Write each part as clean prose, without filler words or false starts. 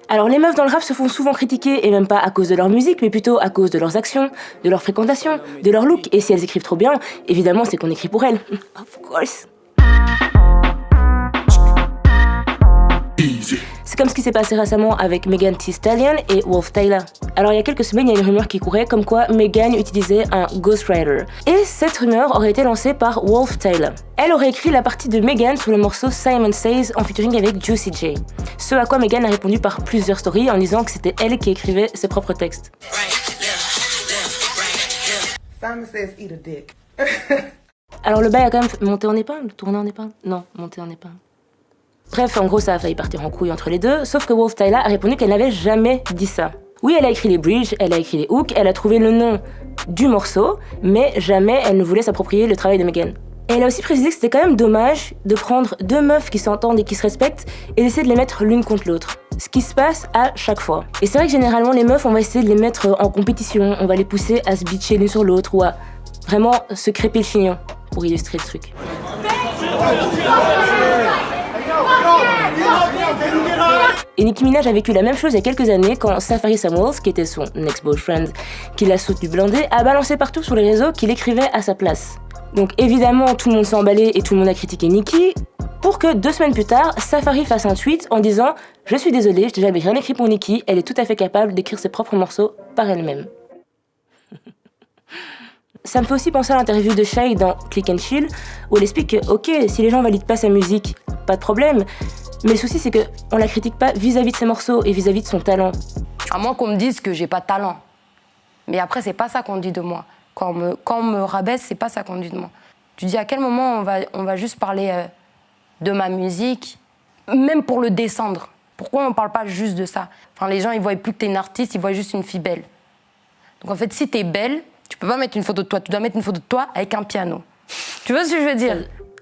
Alors les meufs dans le rap se font souvent critiquer, et même pas à cause de leur musique, mais plutôt à cause de leurs actions, de leur fréquentation, de leur look, et si elles écrivent trop bien, évidemment c'est qu'on écrit pour elles. Of course. C'est comme ce qui s'est passé récemment avec Megan Thee Stallion et Wolf Tyler. Alors il y a quelques semaines, il y a une rumeur qui courait comme quoi Megan utilisait un ghostwriter. Et cette rumeur aurait été lancée par Wolf Tyler. Elle aurait écrit la partie de Megan sur le morceau Simon Says en featuring avec Juicy J. Ce à quoi Megan a répondu par plusieurs stories en disant que c'était elle qui écrivait ses propres textes. Simon says eat a dick. Alors le bail a quand même monté en épingle, tourné en épingle? Non, monté en épingle. Bref, en gros, ça a failli partir en couille entre les deux, sauf que Wolf Tyler a répondu qu'elle n'avait jamais dit ça. Oui, elle a écrit les bridges, elle a écrit les hooks, elle a trouvé le nom du morceau, mais jamais elle ne voulait s'approprier le travail de Megan. Et elle a aussi précisé que c'était quand même dommage de prendre deux meufs qui s'entendent et qui se respectent et d'essayer de les mettre l'une contre l'autre. Ce qui se passe à chaque fois. Et c'est vrai que généralement, les meufs, on va essayer de les mettre en compétition, on va les pousser à se bitcher l'une sur l'autre ou à vraiment se crêper le chignon pour illustrer le truc. Et Nicki Minaj a vécu la même chose il y a quelques années quand Safari Samuels, qui était son ex-boyfriend, qui l'a soutenu blindé, a balancé partout sur les réseaux qu'il écrivait à sa place. Donc évidemment, tout le monde s'est emballé et tout le monde a critiqué Nicki, pour que 2 semaines plus tard, Safari fasse un tweet en disant « Je suis désolée, je n'ai jamais rien écrit pour Nicki, elle est tout à fait capable d'écrire ses propres morceaux par elle-même. » Ça me fait aussi penser à l'interview de Shay dans Click and Chill, où elle explique que, ok, si les gens valident pas sa musique, pas de problème, mais le souci c'est qu'on la critique pas vis-à-vis de ses morceaux et vis-à-vis de son talent. À moins qu'on me dise que j'ai pas de talent. Mais après, c'est pas ça qu'on dit de moi. Quand on me rabaisse, c'est pas ça qu'on dit de moi. Tu dis à quel moment on va juste parler de ma musique, même pour le descendre. Pourquoi on parle pas juste de ça? Enfin, les gens, ils voient plus que t'es une artiste, ils voient juste une fille belle. Donc en fait, si t'es belle, tu peux pas mettre une photo de toi, tu dois mettre une photo de toi avec un piano. Tu vois ce que je veux dire?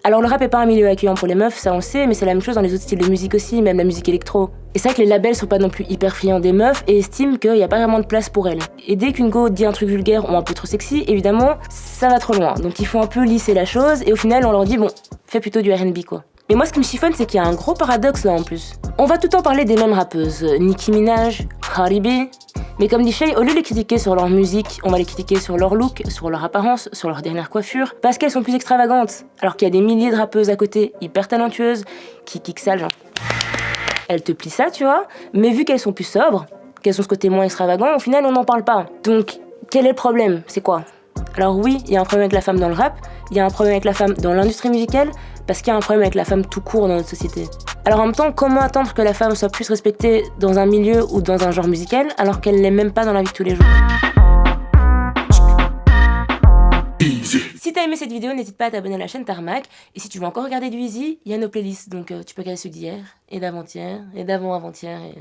Alors le rap est pas un milieu accueillant pour les meufs, ça on le sait, mais c'est la même chose dans les autres styles de musique aussi, même la musique électro. Et c'est vrai que les labels sont pas non plus hyper friands des meufs et estiment qu'il y a pas vraiment de place pour elles. Et dès qu'une go dit un truc vulgaire ou un peu trop sexy, évidemment, ça va trop loin. Donc il faut un peu lisser la chose et au final on leur dit bon, fais plutôt du R&B quoi. Mais moi ce qui me chiffonne c'est qu'il y a un gros paradoxe là en plus. On va tout le temps parler des mêmes rappeuses, Nicki Minaj, Cardi B. Mais comme dit Shay, au lieu de les critiquer sur leur musique, on va les critiquer sur leur look, sur leur apparence, sur leur dernière coiffure, parce qu'elles sont plus extravagantes. Alors qu'il y a des milliers de rappeuses à côté, hyper talentueuses, qui kick ça, genre. Elles te plient ça, tu vois, mais vu qu'elles sont plus sobres, qu'elles ont ce côté moins extravagant, au final on n'en parle pas. Donc, quel est le problème? C'est quoi? Alors oui, il y a un problème avec la femme dans le rap, il y a un problème avec la femme dans l'industrie musicale, parce qu'il y a un problème avec la femme tout court dans notre société. Alors en même temps, comment attendre que la femme soit plus respectée dans un milieu ou dans un genre musical alors qu'elle l'est même pas dans la vie de tous les jours? Si t'as aimé cette vidéo, n'hésite pas à t'abonner à la chaîne Tarmac. Et si tu veux encore regarder du Easy, il y a nos playlists. Donc tu peux regarder ceux d'hier, et d'avant-hier, et d'avant-avant-hier, et...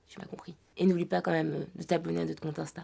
j'ai pas compris. Et n'oublie pas quand même de t'abonner à notre compte Insta.